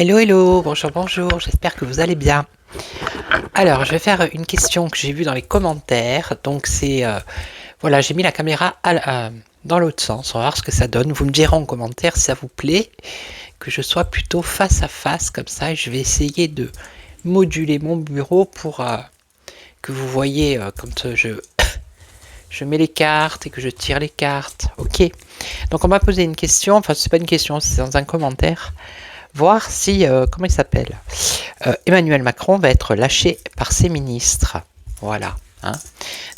Hello, hello, bonjour, bonjour, j'espère que vous allez bien. Alors, je vais faire une question que j'ai vue dans les commentaires. Donc, c'est, voilà, j'ai mis la caméra dans l'autre sens. On va voir ce que ça donne. Vous me direz en commentaire si ça vous plaît, que je sois plutôt face à face, comme ça. Je vais essayer de moduler mon bureau pour que vous voyez quand je mets les cartes et que je tire les cartes. Ok. Donc, on m'a posé une question. Enfin, c'est pas une question, c'est dans un commentaire. Voir si, comment il s'appelle, Emmanuel Macron va être lâché par ses ministres. Voilà. Hein.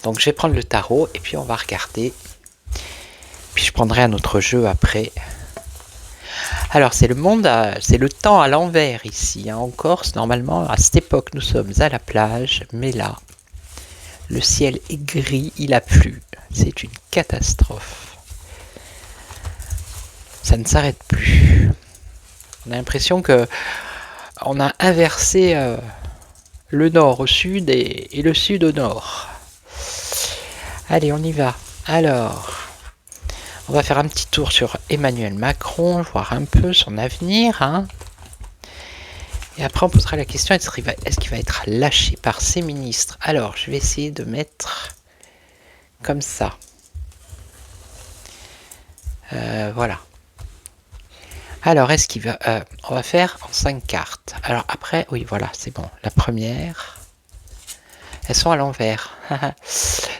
Donc je vais prendre le tarot et puis on va regarder. Puis je prendrai un autre jeu après. Alors c'est le monde, c'est le temps à l'envers ici. Hein. En Corse, normalement, à cette époque, nous sommes à la plage. Mais là, le ciel est gris, il a plu. C'est une catastrophe. Ça ne s'arrête plus. On a l'impression que on a inversé le nord au sud et le sud au nord. Allez, on y va. Alors, on va faire un petit tour sur Emmanuel Macron, voir un peu son avenir. Hein. Et après, on posera la question, est-ce qu'il va être lâché par ses ministres? Alors, je vais essayer de mettre comme ça. Voilà. Alors, est-ce qu'il va... on va faire en 5 cartes. Alors après, oui, voilà, c'est bon. La première, elles sont à l'envers.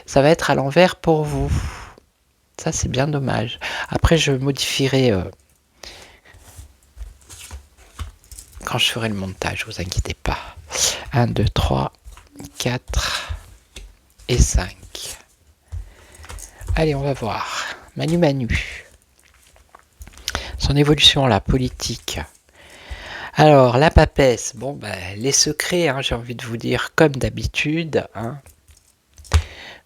Ça va être à l'envers pour vous. Ça, c'est bien dommage. Après, je modifierai quand je ferai le montage, vous inquiétez pas. 1, 2, 3, 4 et 5. Allez, on va voir. Manu. Son évolution, la politique. Alors, la papesse, bon, ben, les secrets, hein, j'ai envie de vous dire, comme d'habitude. Hein.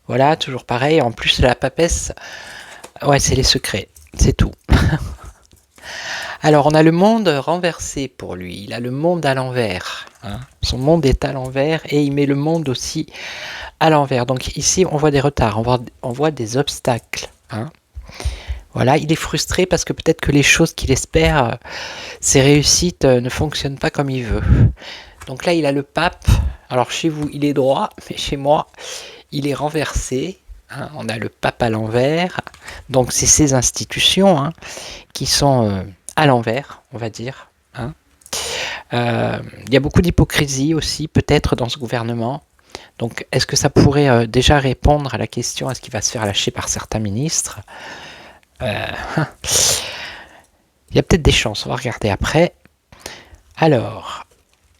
Voilà, toujours pareil. En plus, la papesse, ouais, c'est les secrets, c'est tout. Alors, on a le monde renversé pour lui. Il a le monde à l'envers. Hein. Son monde est à l'envers et il met le monde aussi à l'envers. Donc ici, on voit des retards, on voit des obstacles. Hein. Voilà, il est frustré parce que peut-être que les choses qu'il espère, ses réussites ne fonctionnent pas comme il veut. Donc là, il a le pape. Alors chez vous, il est droit, mais chez moi, il est renversé. Hein. On a le pape à l'envers. Donc c'est ces institutions hein, qui sont à l'envers, on va dire. Hein. Il y a beaucoup d'hypocrisie aussi, peut-être, dans ce gouvernement. Donc est-ce que ça pourrait déjà répondre à la question, est-ce qu'il va se faire lâcher par certains ministres? Il y a peut-être des chances, on va regarder après. Alors,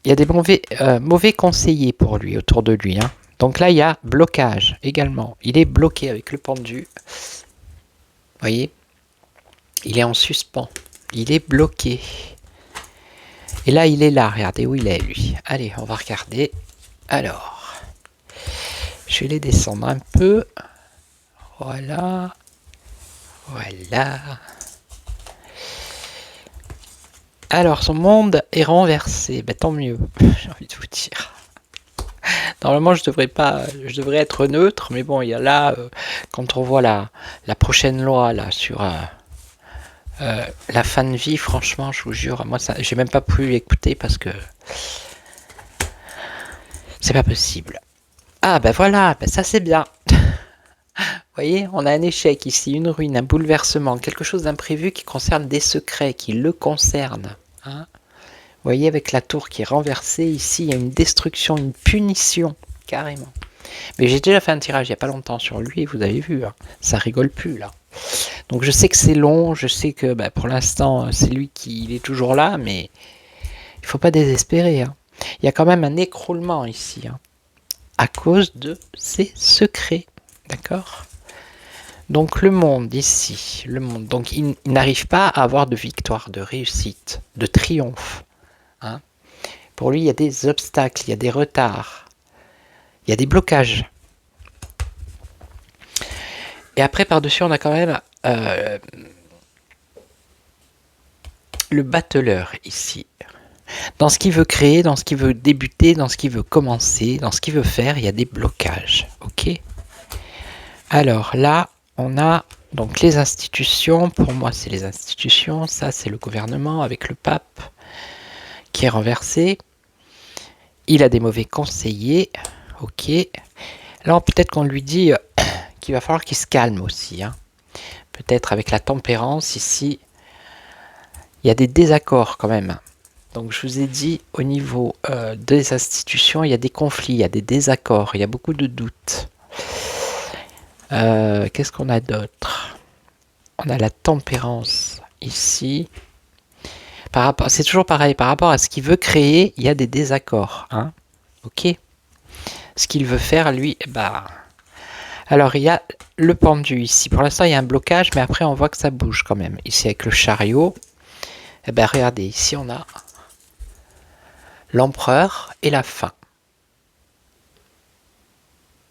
il y a des mauvais conseillers pour lui, autour de lui. Hein. Donc là, il y a blocage également. Il est bloqué avec le pendu. Vous voyez? Il est en suspens. Il est bloqué. Et là, il est là. Regardez où il est, lui. Allez, on va regarder. Alors, je vais les descendre un peu. Voilà. Voilà. Alors, son monde est renversé. Ben, tant mieux, j'ai envie de vous dire. Normalement, je devrais être neutre, mais bon, il y a là, quand on voit la prochaine loi là sur la fin de vie, franchement, je vous jure, moi, j'ai même pas pu écouter parce que c'est pas possible. Ah, ben voilà, ben ça c'est bien. Vous voyez, on a un échec ici, une ruine, un bouleversement, quelque chose d'imprévu qui concerne des secrets, qui le concernent. Hein. Vous voyez, avec la tour qui est renversée, ici, il y a une destruction, une punition, carrément. Mais j'ai déjà fait un tirage il n'y a pas longtemps sur lui, et vous avez vu, hein, ça rigole plus, là. Donc je sais que c'est long, je sais que pour l'instant, c'est lui qui il est toujours là, mais il ne faut pas désespérer. Hein. Il y a quand même un écroulement ici, hein, à cause de ses secrets. D'accord? Donc le monde ici, le monde, donc il n'arrive pas à avoir de victoire, de réussite, de triomphe. Hein. Pour lui, il y a des obstacles, il y a des retards, il y a des blocages. Et après, par-dessus, on a quand même le battleur ici. Dans ce qu'il veut créer, dans ce qu'il veut débuter, dans ce qu'il veut commencer, dans ce qu'il veut faire, il y a des blocages. Ok? Alors là, on a donc les institutions. Pour moi, c'est les institutions. Ça, c'est le gouvernement avec le pape qui est renversé. Il a des mauvais conseillers. Ok. Là, peut-être qu'on lui dit qu'il va falloir qu'il se calme aussi. Hein. Peut-être avec la tempérance ici. Il y a des désaccords quand même. Donc je vous ai dit, au niveau des institutions, il y a des conflits, il y a des désaccords, il y a beaucoup de doutes. Qu'est-ce qu'on a d'autre? On a la tempérance ici. C'est toujours pareil, par rapport à ce qu'il veut créer, il y a des désaccords. Hein, ok. Ce qu'il veut faire, lui, bah... Alors il y a le pendu ici. Pour l'instant, il y a un blocage, mais après on voit que ça bouge quand même. Ici avec le chariot. Eh ben regardez, ici on a l'empereur et la fin.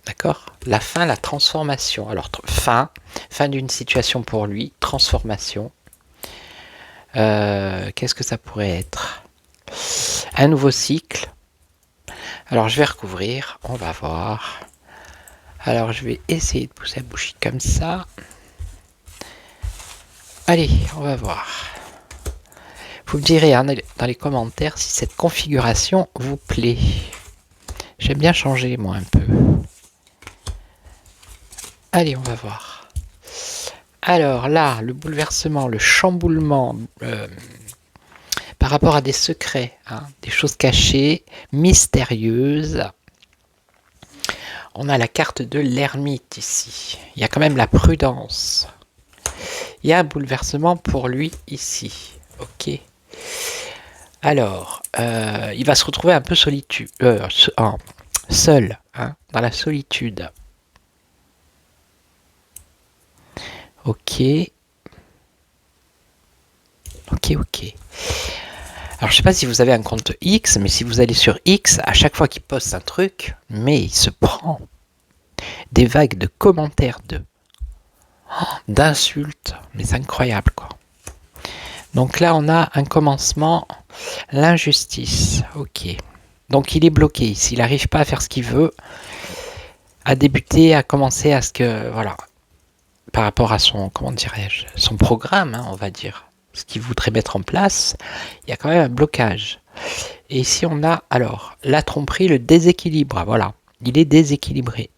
D'accord? La fin, la transformation. Alors, fin d'une situation pour lui, transformation. Qu'est-ce que ça pourrait être? Un nouveau cycle. Alors, je vais recouvrir, on va voir. Alors, je vais essayer de pousser la bougie comme ça. Allez, on va voir. Vous me direz hein, dans les commentaires si cette configuration vous plaît. J'aime bien changer, moi, un peu. Allez, on va voir. Alors là, le bouleversement, le chamboulement par rapport à des secrets, hein, des choses cachées, mystérieuses. On a la carte de l'ermite ici. Il y a quand même la prudence. Il y a un bouleversement pour lui ici. Ok. Alors, il va se retrouver un peu seul, hein, dans la solitude. Ok. Ok. Alors, je sais pas si vous avez un compte X, mais si vous allez sur X, à chaque fois qu'il poste un truc, mais il se prend des vagues de commentaires, d'insultes. Mais c'est incroyable, quoi. Donc là, on a un commencement, l'injustice. Ok. Donc, il est bloqué ici. Il n'arrive pas à faire ce qu'il veut, à débuter, à commencer à ce que... Voilà. Par rapport à son, comment dirais-je, son programme, hein, on va dire, ce qu'il voudrait mettre en place, il y a quand même un blocage. Et ici, on a, alors, la tromperie, le déséquilibre, voilà. Il est déséquilibré.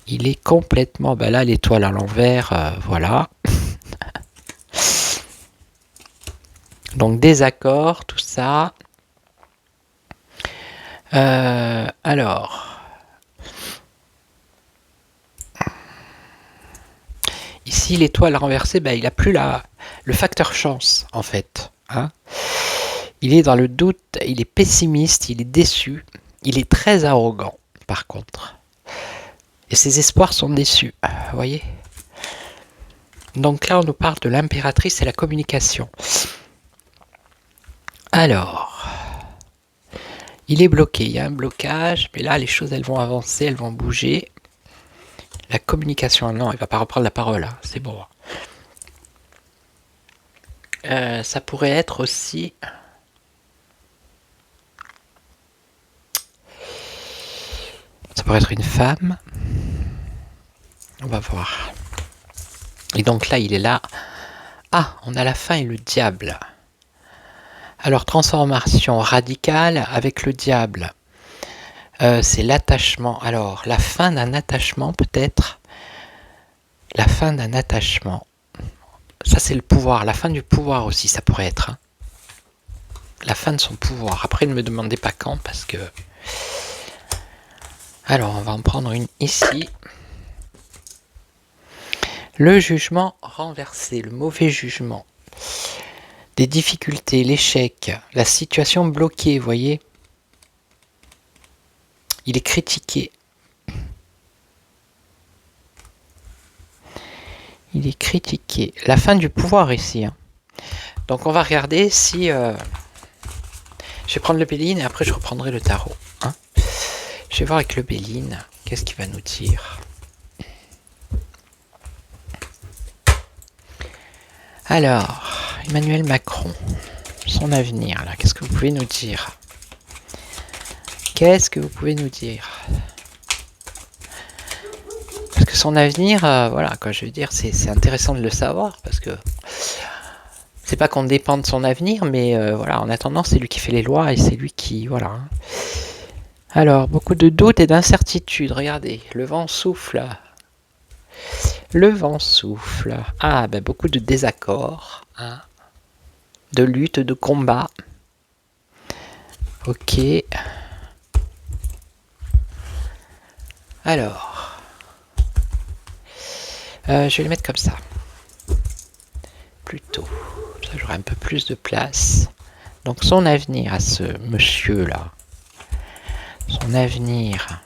Il est complètement, ben là, l'étoile à l'envers, voilà. Donc, désaccord, tout ça. Alors... Ici, l'étoile renversée, ben, il n'a plus le facteur chance, en fait. Hein. Il est dans le doute, il est pessimiste, il est déçu. Il est très arrogant, par contre. Et ses espoirs sont déçus, vous voyez? Donc là, on nous parle de l'impératrice et la communication. Alors, il est bloqué, il y a un blocage, mais là, les choses, elles vont avancer, elles vont bouger. La communication, non, il va pas reprendre la parole, hein, c'est bon. Ça pourrait être aussi... Ça pourrait être une femme. On va voir. Et donc là, il est là. Ah, on a la fin et le diable. Alors, transformation radicale avec le diable. C'est l'attachement. Alors, la fin d'un attachement, peut-être. La fin d'un attachement. Ça, c'est le pouvoir. La fin du pouvoir aussi, ça pourrait être. Hein. La fin de son pouvoir. Après, ne me demandez pas quand, parce que... Alors, on va en prendre une ici. Le jugement renversé, le mauvais jugement. Des difficultés, l'échec, la situation bloquée, vous voyez. Il est critiqué. Il est critiqué. La fin du pouvoir ici. Donc on va regarder si... Je vais prendre le Béline et après je reprendrai le tarot. Je vais voir avec le Béline. Qu'est-ce qu'il va nous dire? Alors, Emmanuel Macron. Son avenir, là. Qu'est-ce que vous pouvez nous dire? Qu'est-ce que vous pouvez nous dire? Parce que son avenir, voilà, quoi, je veux dire, c'est intéressant de le savoir, parce que c'est pas qu'on dépend de son avenir, mais voilà, en attendant, c'est lui qui fait les lois, et c'est lui qui, voilà. Alors, beaucoup de doutes et d'incertitudes, regardez, le vent souffle. Le vent souffle. Ah, ben beaucoup de désaccords, de lutte, de combat. Ok. Alors... je vais le mettre comme ça. Plutôt. Ça, j'aurai un peu plus de place. Donc son avenir à ce monsieur-là. Son avenir.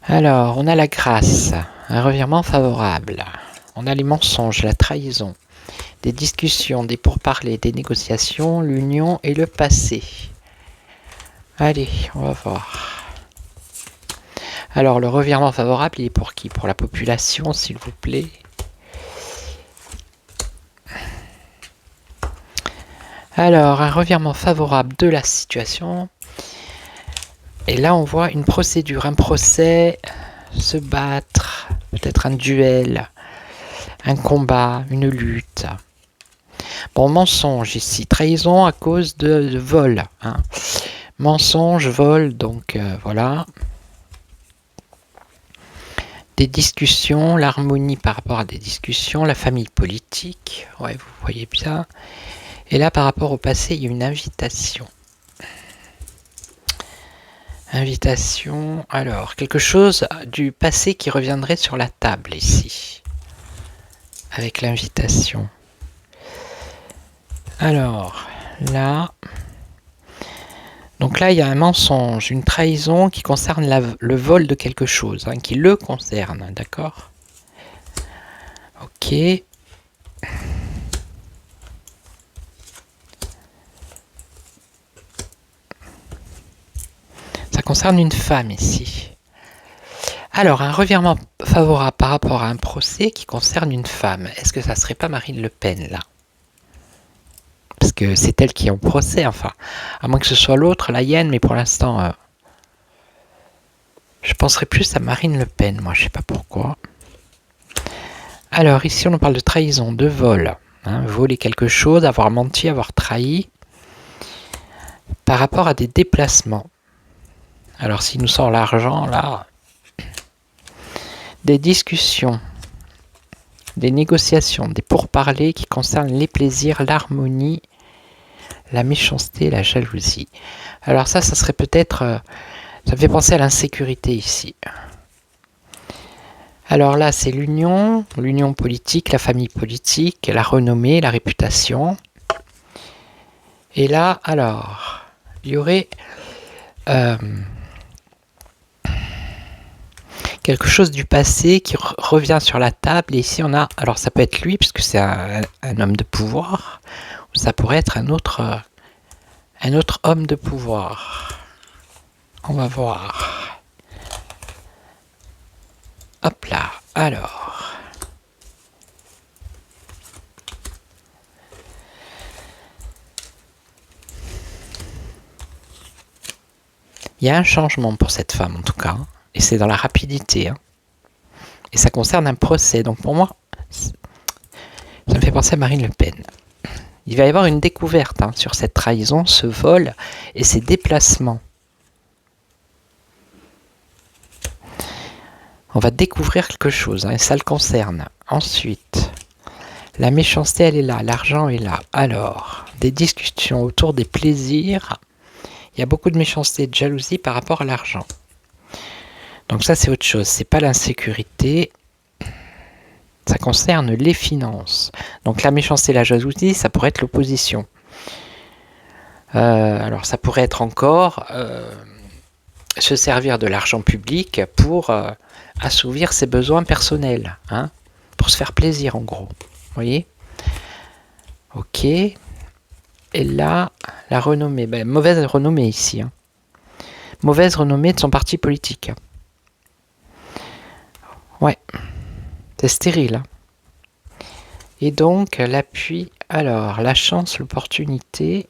Alors, on a la grâce. Un revirement favorable. On a les mensonges, la trahison. Des discussions, des pourparlers, des négociations, l'union et le passé. Allez, on va voir. Alors, le revirement favorable, il est pour qui? Pour la population, s'il vous plaît. Alors, un revirement favorable de la situation. Et là, on voit une procédure, un procès, se battre, peut-être un duel, un combat, une lutte. Bon, mensonge ici, trahison à cause de vol. Mensonge, vol, donc voilà. Des discussions, l'harmonie par rapport à des discussions, la famille politique, ouais, vous voyez bien. Et là, par rapport au passé, il y a une invitation. Invitation, alors, quelque chose du passé qui reviendrait sur la table ici. Avec l'invitation. Alors, là... Donc là, il y a un mensonge, une trahison qui concerne le vol de quelque chose, qui le concerne, d'accord? Ok. Ça concerne une femme ici. Alors, un revirement favorable par rapport à un procès qui concerne une femme. Est-ce que ça serait pas Marine Le Pen, là? Parce que c'est elle qui est en procès, enfin. À moins que ce soit l'autre, la hyène, mais pour l'instant... je penserais plus à Marine Le Pen, moi, je sais pas pourquoi. Alors, ici, on parle de trahison, de vol. Voler quelque chose, avoir menti, avoir trahi. Par rapport à des déplacements. Alors, s'il nous sort l'argent, là... Des discussions. Des négociations, des pourparlers qui concernent les plaisirs, l'harmonie, la méchanceté, la jalousie. Alors ça serait peut-être... ça me fait penser à l'insécurité ici. Alors là, c'est l'union politique, la famille politique, la renommée, la réputation. Et là, alors, il y aurait quelque chose du passé qui revient sur la table. Et ici, on a... Alors, ça peut être lui, puisque c'est un homme de pouvoir. Ou ça pourrait être un autre homme de pouvoir. On va voir. Hop là, alors. Il y a un changement pour cette femme en tout cas. Et c'est dans la rapidité. Et ça concerne un procès. Donc pour moi, ça me fait penser à Marine Le Pen. Il va y avoir une découverte sur cette trahison, ce vol et ces déplacements. On va découvrir quelque chose, et ça le concerne. Ensuite, la méchanceté, elle est là, l'argent est là. Alors, des discussions autour des plaisirs. Il y a beaucoup de méchanceté et de jalousie par rapport à l'argent. Donc ça, c'est autre chose. C'est pas l'insécurité. Ça concerne les finances. Donc la méchanceté et la jalousie, ça pourrait être l'opposition. Alors ça pourrait être encore se servir de l'argent public pour assouvir ses besoins personnels, hein, pour se faire plaisir en gros. Vous voyez? Ok. Et là, la renommée, mauvaise renommée ici. Hein. Mauvaise renommée de son parti politique. Ouais, c'est stérile. Hein. Et donc, l'appui, alors, la chance, l'opportunité.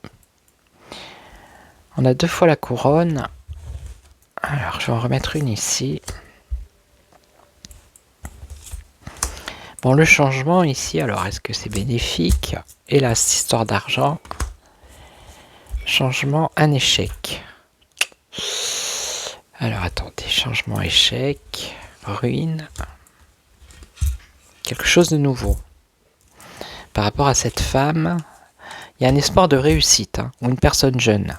On a 2 fois la couronne. Alors, je vais en remettre une ici. Bon, le changement ici, alors, est-ce que c'est bénéfique? Hélas, histoire d'argent. Changement, un échec. Alors, attendez, changement, échec, ruine. Quelque chose de nouveau. Par rapport à cette femme, il y a un espoir de réussite, hein, ou une personne jeune.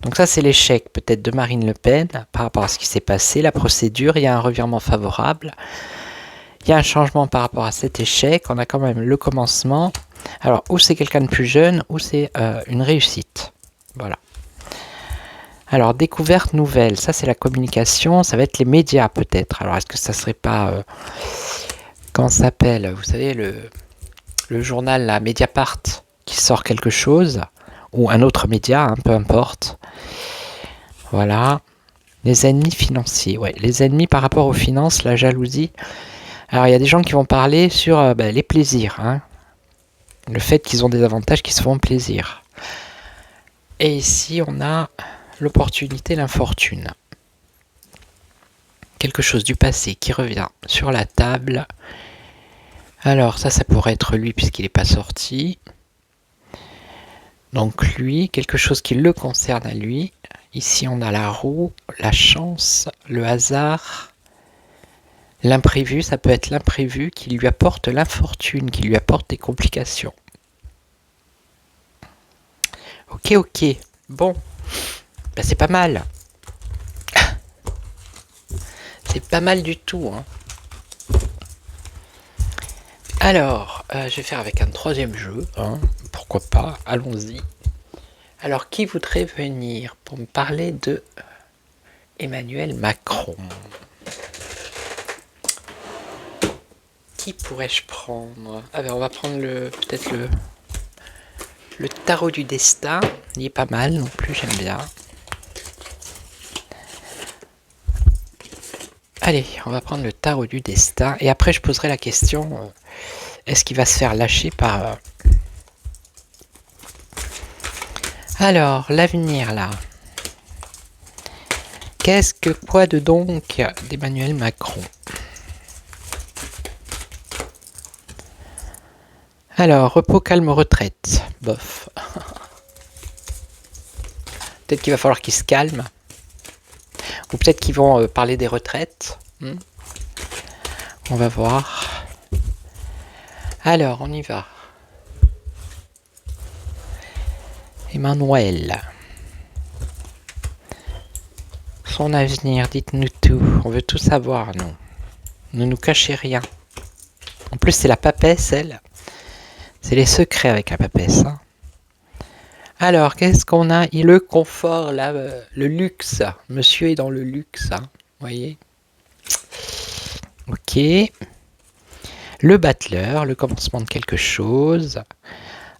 Donc ça, c'est l'échec peut-être de Marine Le Pen par rapport à ce qui s'est passé, la procédure, il y a un revirement favorable. Il y a un changement par rapport à cet échec, on a quand même le commencement. Alors, ou c'est quelqu'un de plus jeune, ou c'est une réussite. Voilà. Alors, découverte nouvelle, ça c'est la communication, ça va être les médias peut-être. Alors, est-ce que ça serait pas... comment ça s'appelle? Vous savez, le journal, la Mediapart, qui sort quelque chose, ou un autre média, hein, peu importe. Voilà. Les ennemis financiers, ouais. Les ennemis par rapport aux finances, la jalousie. Alors, il y a des gens qui vont parler sur les plaisirs, hein. Le fait qu'ils ont des avantages qui se font plaisir. Et ici, on a l'opportunité, l'infortune. Quelque chose du passé qui revient sur la table. Alors, ça pourrait être lui puisqu'il n'est pas sorti. Donc lui, quelque chose qui le concerne à lui. Ici, on a la roue, la chance, le hasard. L'imprévu, ça peut être l'imprévu qui lui apporte l'infortune, qui lui apporte des complications. Ok. Bon, c'est pas mal. C'est pas mal du tout. Hein. Alors, je vais faire avec un 3e jeu. Hein. Pourquoi pas, allons-y. Alors, qui voudrait venir pour me parler de Emmanuel Macron? Qui pourrais-je prendre? Ah ben, on va prendre peut-être le tarot du destin. Il est pas mal non plus, j'aime bien. Allez, on va prendre le tarot du destin. Et après, je poserai la question, est-ce qu'il va se faire lâcher par... Alors, l'avenir, là. Quoi de donc d'Emmanuel Macron? Alors, repos, calme, retraite. Bof. Peut-être qu'il va falloir qu'il se calme. Ou peut-être qu'ils vont parler des retraites. On va voir. Alors, on y va. Emmanuel. Son avenir, dites-nous tout. On veut tout savoir, nous. Ne nous cachez rien. En plus, c'est la papesse, elle. C'est les secrets avec la papesse. Hein. Alors, qu'est-ce qu'on a? Le confort, là, le luxe. Monsieur est dans le luxe, hein, vous voyez. Ok. Le battleur, le commencement de quelque chose.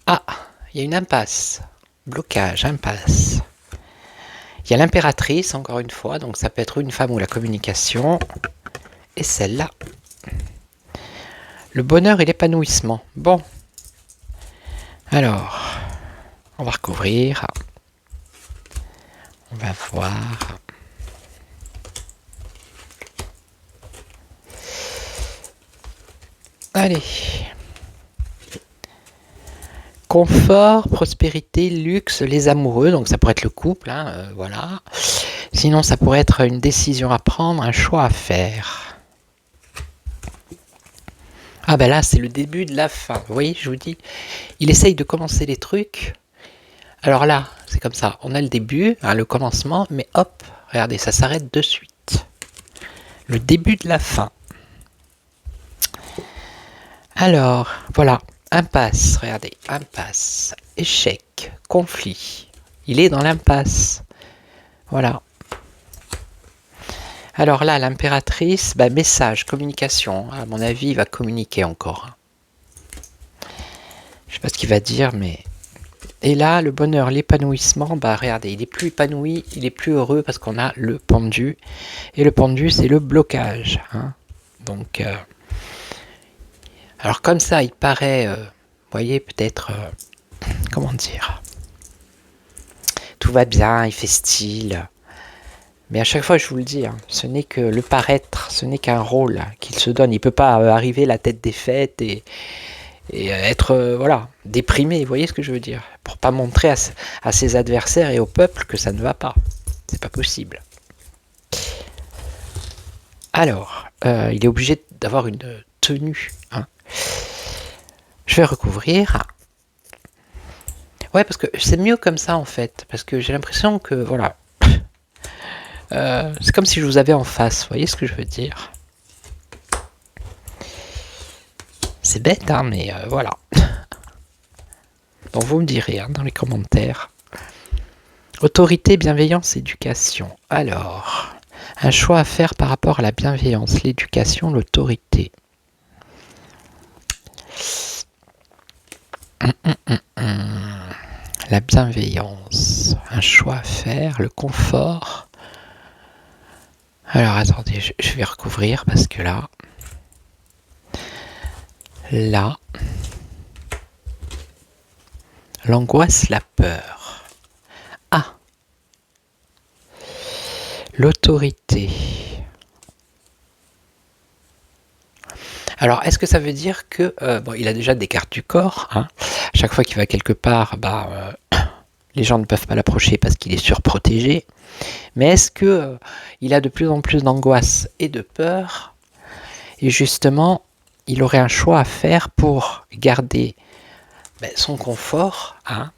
Ah, il y a une impasse. Blocage, impasse. Il y a l'impératrice, encore une fois, donc ça peut être une femme ou la communication. Et celle-là. Le bonheur et l'épanouissement. Bon. Alors, on va recouvrir. On va voir. Allez. Confort, prospérité, luxe, les amoureux, donc ça pourrait être le couple, hein, voilà. Sinon, ça pourrait être une décision à prendre, un choix à faire. Ah ben là, c'est le début de la fin. Vous voyez, je vous dis, il essaye de commencer les trucs. Alors là, c'est comme ça, on a le début, hein, le commencement, mais hop, regardez, ça s'arrête de suite. Le début de la fin. Alors, voilà. Impasse, regardez. Impasse. Échec. Conflit. Il est dans l'impasse. Voilà. Alors là, l'impératrice, message, communication. À mon avis, il va communiquer encore. Je sais pas ce qu'il va dire, mais... Et là, le bonheur, l'épanouissement, regardez, il est plus épanoui, il est plus heureux parce qu'on a le pendu. Et le pendu, c'est le blocage. Hein. Donc, alors comme ça, il paraît, vous voyez, peut-être, comment dire, tout va bien, il fait style. Mais à chaque fois, je vous le dis, hein, ce n'est que le paraître, ce n'est qu'un rôle qu'il se donne. Il ne peut pas arriver la tête défaite et être voilà, déprimé, vous voyez ce que je veux dire, pour pas montrer à ses adversaires et au peuple que ça ne va pas. C'est pas possible. Alors, il est obligé d'avoir une tenue. Hein. Je vais recouvrir. Ouais, parce que c'est mieux comme ça en fait, parce que j'ai l'impression que voilà, c'est comme si je vous avais en face, vous voyez ce que je veux dire. C'est bête, hein, mais voilà. Donc vous me direz hein, dans les commentaires. Autorité, bienveillance, éducation. Alors, un choix à faire par rapport à la bienveillance, l'éducation, l'autorité. La bienveillance, un choix à faire, le confort. Alors attendez, je vais recouvrir parce que là, l'angoisse, la peur. Ah, l'autorité. Alors, est-ce que ça veut dire que bon, il a déjà des gardes du corps hein. À chaque fois qu'il va quelque part, les gens ne peuvent pas l'approcher parce qu'il est surprotégé. Mais est-ce que il a de plus en plus d'angoisse et de peur et justement, il aurait un choix à faire pour garder son confort, hein,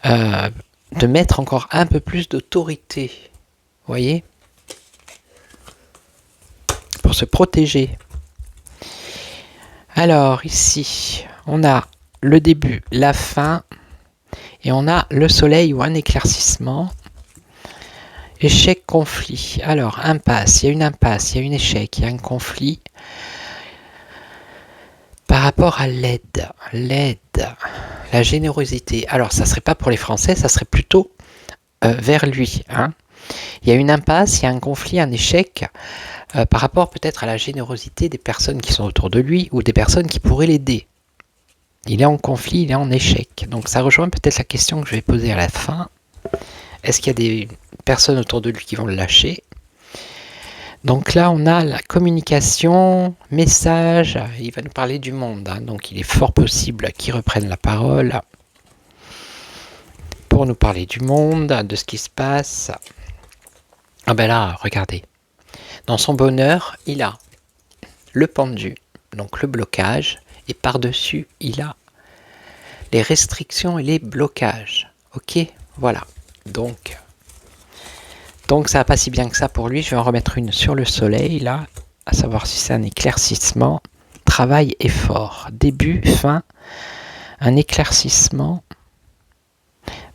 de mettre encore un peu plus d'autorité, vous voyez, pour se protéger. Alors ici, on a le début, la fin, et on a le soleil ou un éclaircissement. Échec, conflit. Alors, impasse, il y a une impasse, il y a un échec, il y a un conflit. Par rapport à l'aide, la générosité. Alors, ça ne serait pas pour les Français, ça serait plutôt vers lui. Hein. Il y a une impasse, il y a un conflit, un échec, par rapport peut-être à la générosité des personnes qui sont autour de lui ou des personnes qui pourraient l'aider. Il est en conflit, il est en échec. Donc ça rejoint peut-être la question que je vais poser à la fin. Est-ce qu'il y a des personnes autour de lui qui vont le lâcher ? Donc là, on a la communication, message, il va nous parler du monde. Hein, donc il est fort possible qu'il reprenne la parole pour nous parler du monde, de ce qui se passe. Ah ben là, regardez. Dans son bonheur, il a le pendu, donc le blocage, et par-dessus, il a les restrictions et les blocages. Ok, voilà. Donc ça va pas si bien que ça pour lui. Je vais en remettre une sur le soleil, là, à savoir si c'est un éclaircissement. Travail, effort. Début, fin, un éclaircissement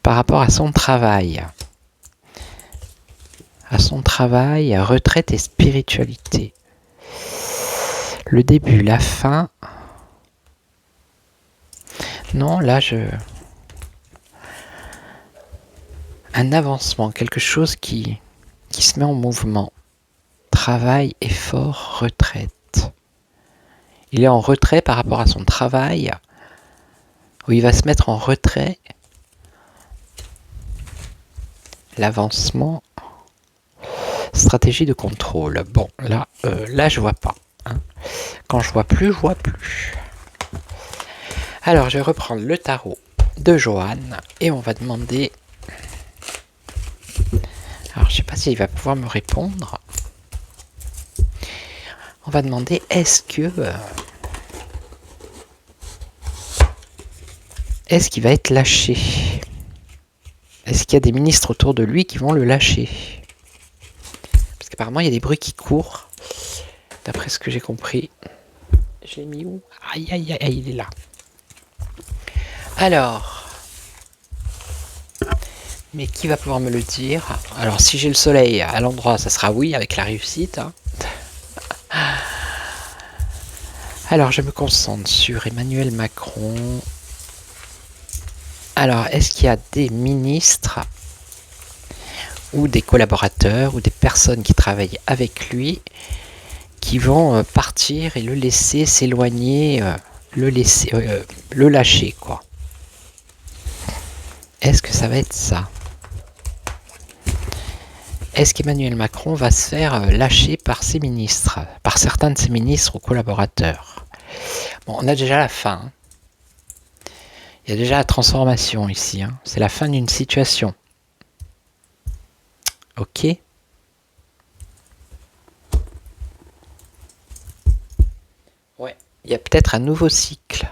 par rapport à son travail. À son travail, retraite et spiritualité. Le début, la fin. Non, là, un avancement, quelque chose qui se met en mouvement. Travail, effort, retraite. Il est en retrait par rapport à son travail, où il va se mettre en retrait. L'avancement, stratégie de contrôle. Bon, là je vois pas. Hein. Quand je vois plus, je vois plus. Alors, je vais reprendre le tarot de Johanne et on va demander... Alors, je sais pas s'il va pouvoir me répondre. On va demander, est-ce qu'il va être lâché ? Est-ce qu'il y a des ministres autour de lui qui vont le lâcher ? Parce Apparemment, il y a des bruits qui courent, d'après ce que j'ai compris. Je l'ai mis où? Aïe, aïe, aïe, il est là. Alors, mais qui va pouvoir me le dire? Alors, si j'ai le soleil à l'endroit, ça sera oui, avec la réussite. Hein. Alors, je me concentre sur Emmanuel Macron. Alors, est-ce qu'il y a des ministres ou des collaborateurs ou des personnes qui travaillent avec lui qui vont partir et le laisser s'éloigner, le lâcher, quoi? Est-ce que ça va être ça? Est-ce qu'Emmanuel Macron va se faire lâcher par ses ministres, par certains de ses ministres ou collaborateurs? Bon, on a déjà la fin. Hein. Il y a déjà la transformation ici. Hein. C'est la fin d'une situation. Ok. Ouais. Il y a peut-être un nouveau cycle.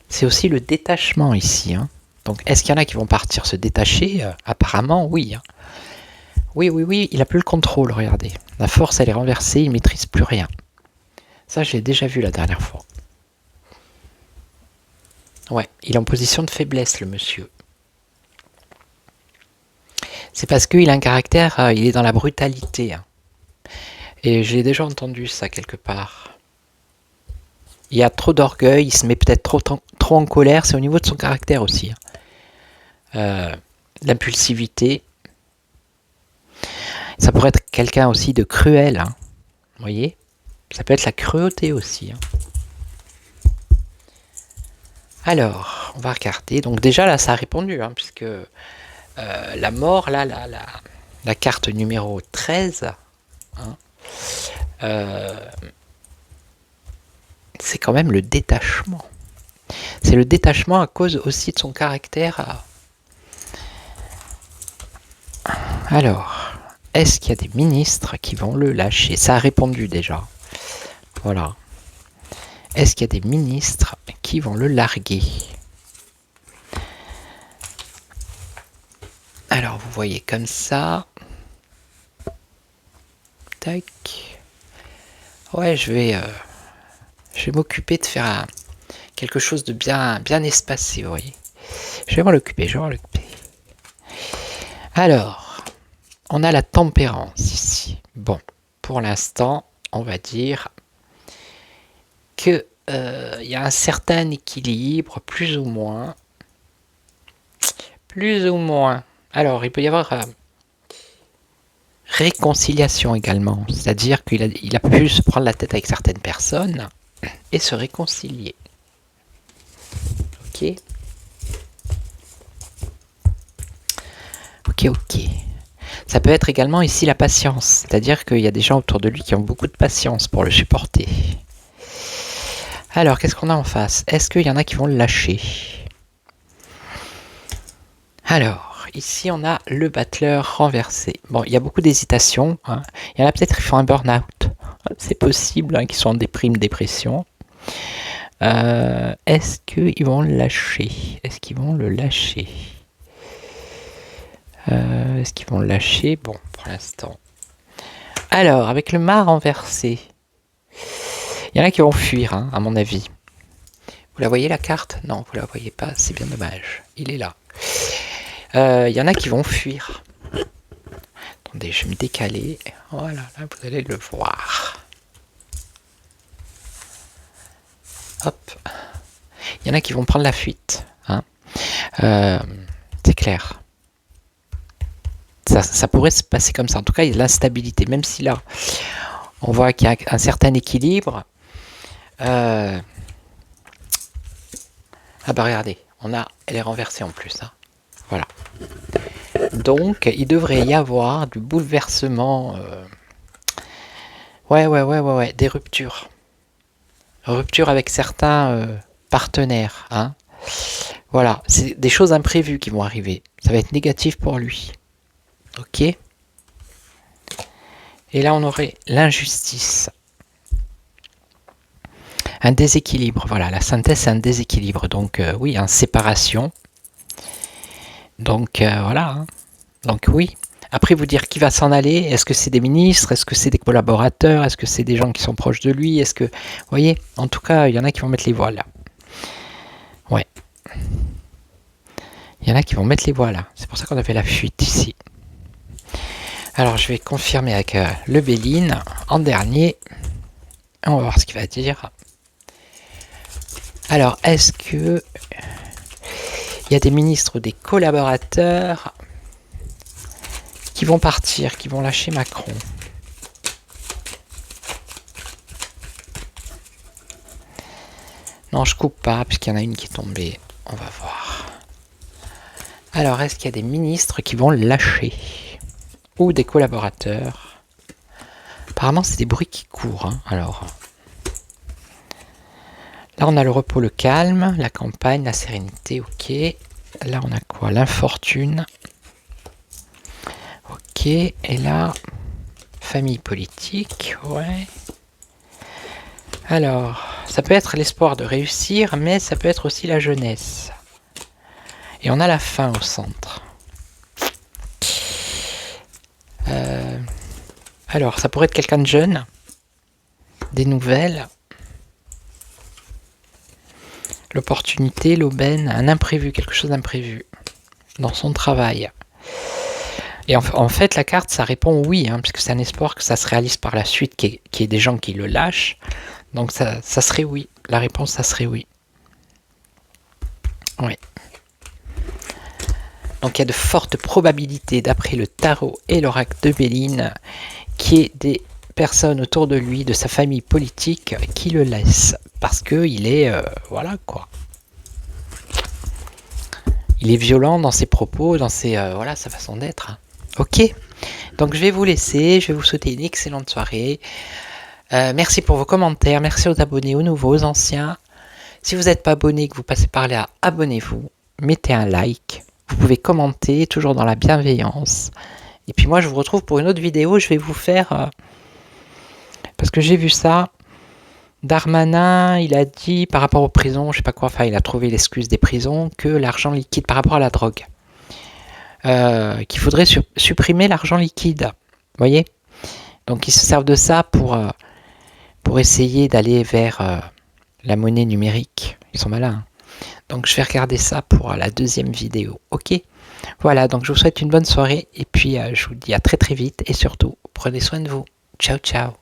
C'est aussi le détachement ici. Hein. Donc, est-ce qu'il y en a qui vont partir se détacher? Apparemment, oui. Hein. Oui, oui, oui, il a plus le contrôle, regardez. La force, elle est renversée, il maîtrise plus rien. Ça, je l'ai déjà vu la dernière fois. Ouais, il est en position de faiblesse, le monsieur. C'est parce qu'il a un caractère, il est dans la brutalité. Hein. Et j'ai déjà entendu ça quelque part. Il y a trop d'orgueil, il se met peut-être trop en colère, c'est au niveau de son caractère aussi. Hein. L'impulsivité. Ça pourrait être quelqu'un aussi de cruel. Hein. Vous voyez? Ça peut être la cruauté aussi. Hein. Alors, on va regarder. Donc déjà, là, ça a répondu, hein, puisque la mort, là, la carte numéro 13, hein, c'est quand même le détachement. C'est le détachement à cause aussi de son caractère. Alors, est-ce qu'il y a des ministres qui vont le lâcher? Ça a répondu déjà. Voilà. Est-ce qu'il y a des ministres qui vont le larguer? Alors, vous voyez comme ça. Tac. Ouais, je vais m'occuper de faire quelque chose de bien espacé, vous voyez. Je vais m'en occuper. Alors, on a la tempérance ici. Bon, pour l'instant, on va dire que y a un certain équilibre, plus ou moins. Alors, il peut y avoir réconciliation également, c'est-à-dire qu'il a pu se prendre la tête avec certaines personnes et se réconcilier. Ok. Ça peut être également ici la patience, c'est-à-dire qu'il y a des gens autour de lui qui ont beaucoup de patience pour le supporter. Alors, qu'est-ce qu'on a en face? Est-ce qu'il y en a qui vont le lâcher? Alors, ici on a le battleur renversé. Bon, il y a beaucoup d'hésitation. Hein. Il y en a peut-être qui font un burn-out. C'est possible hein, qu'ils sont en dépression. Est-ce qu'ils vont le lâcher? Est-ce qu'ils vont le lâcher? Bon, pour l'instant. Alors, avec le mât renversé, il y en a qui vont fuir, hein, à mon avis. Vous la voyez la carte? Non, vous la voyez pas, c'est bien dommage. Il est là. Il y en a qui vont fuir. Attendez, je vais me décaler. Voilà, là, vous allez le voir. Hop. Il y en a qui vont prendre la fuite. Hein. C'est clair. Ça pourrait se passer comme ça. En tout cas, il y a de l'instabilité. Même si là, on voit qu'il y a un certain équilibre. Ah bah regardez, elle est renversée en plus. Hein. Voilà. Donc, il devrait y avoir du bouleversement. Ouais, des ruptures. Rupture avec certains partenaires. Hein. Voilà, c'est des choses imprévues qui vont arriver. Ça va être négatif pour lui. Ok. Et là, on aurait l'injustice. Un déséquilibre. Voilà, la synthèse, c'est un déséquilibre. Donc, oui, une séparation. Donc, voilà. Hein. Donc, oui. Après, vous dire qui va s'en aller, est-ce que c'est des ministres, est-ce que c'est des collaborateurs, est-ce que c'est des gens qui sont proches de lui, est-ce que... Vous voyez, en tout cas, il y en a qui vont mettre les voiles. Ouais. Il y en a qui vont mettre les voiles. C'est pour ça qu'on a fait la fuite ici. Alors, je vais confirmer avec le Béline en dernier. On va voir ce qu'il va dire. Alors, est-ce que il y a des ministres ou des collaborateurs qui vont partir, qui vont lâcher Macron? Non, je coupe pas, puisqu'il y en a une qui est tombée. On va voir. Alors, est-ce qu'il y a des ministres qui vont lâcher? Ou des collaborateurs? Apparemment, c'est des bruits qui courent. Hein. Alors, là, on a le repos, le calme, la campagne, la sérénité, ok. Là, on a quoi? L'infortune. Ok, et là, famille politique, ouais. Alors, ça peut être l'espoir de réussir, mais ça peut être aussi la jeunesse. Et on a la fin au centre. Alors, ça pourrait être quelqu'un de jeune, des nouvelles, l'opportunité, l'aubaine, un imprévu, quelque chose d'imprévu dans son travail. Et en fait, la carte, ça répond oui, hein, puisque c'est un espoir que ça se réalise par la suite, qu'il y ait des gens qui le lâchent. Donc ça serait oui. La réponse, ça serait oui. Oui. Donc il y a de fortes probabilités, d'après le tarot et l'oracle de Béline, qu'il y ait des personnes autour de lui, de sa famille politique, qui le laissent. Parce qu'il est... voilà quoi. Il est violent dans ses propos, dans ses, voilà, sa façon d'être. Ok, donc je vais vous laisser, je vais vous souhaiter une excellente soirée. Merci pour vos commentaires, merci aux abonnés, aux nouveaux, aux anciens. Si vous n'êtes pas abonné, que vous passez par là, abonnez-vous, mettez un like. Vous pouvez commenter, toujours dans la bienveillance. Et puis moi, je vous retrouve pour une autre vidéo. Je vais vous faire... parce que j'ai vu ça. Darmanin, il a dit, par rapport aux prisons, je sais pas quoi, enfin, il a trouvé l'excuse des prisons, que l'argent liquide par rapport à la drogue. Qu'il faudrait supprimer l'argent liquide. Vous voyez? Donc ils se servent de ça pour essayer d'aller vers la monnaie numérique. Ils sont malins. Hein. Donc je vais regarder ça pour la deuxième vidéo. Ok? Voilà, donc je vous souhaite une bonne soirée et puis je vous dis à très très vite et surtout, prenez soin de vous. Ciao ciao.